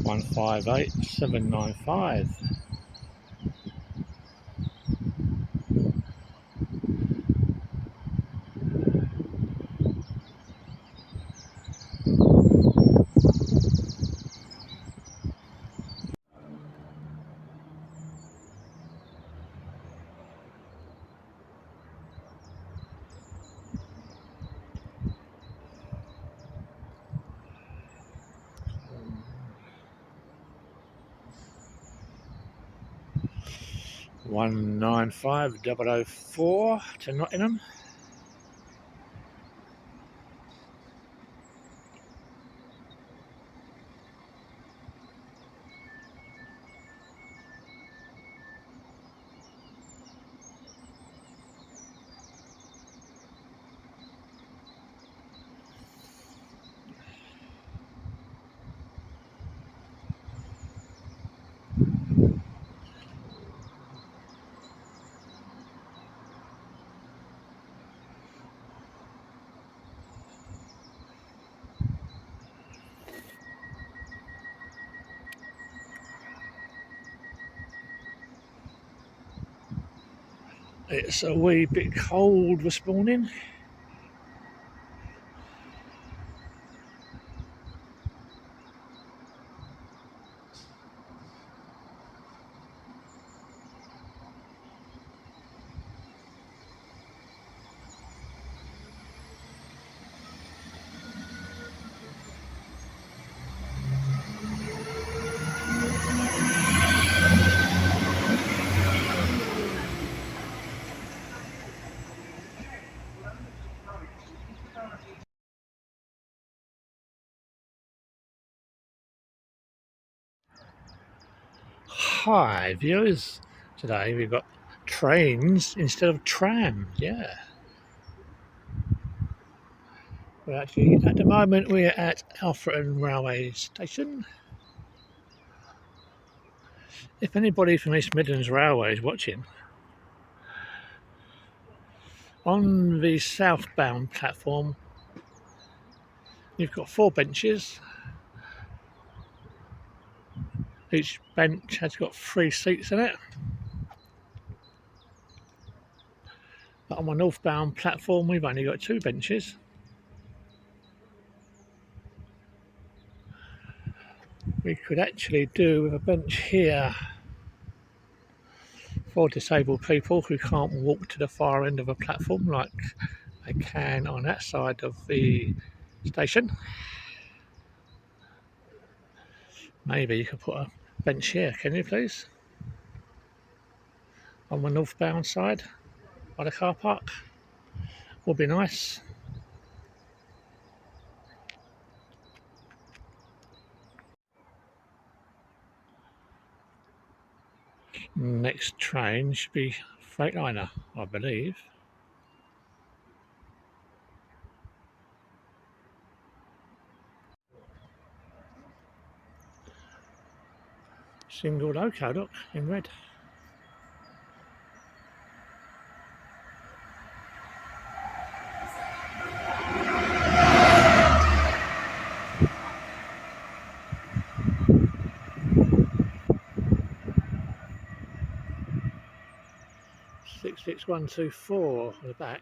158795. One 195,004 to Nottingham. It's a wee bit cold this morning. Hi viewers, today we've got trains instead of tram. Yeah, we're actually at the moment we're at Alfreton Railway Station. If anybody from East Midlands Railway is watching, on the southbound platform you've got 4 benches. Each bench has got 3 seats in it. But on the northbound platform we've only got 2 benches. We could actually do with a bench here for disabled people who can't walk to the far end of a platform like they can on that side of the station. Maybe you could put a bench here, can you please? On the northbound side by the car park. Would be nice. Next train should be Freightliner, I believe. Single loco, look, in red. Six 124 on the back.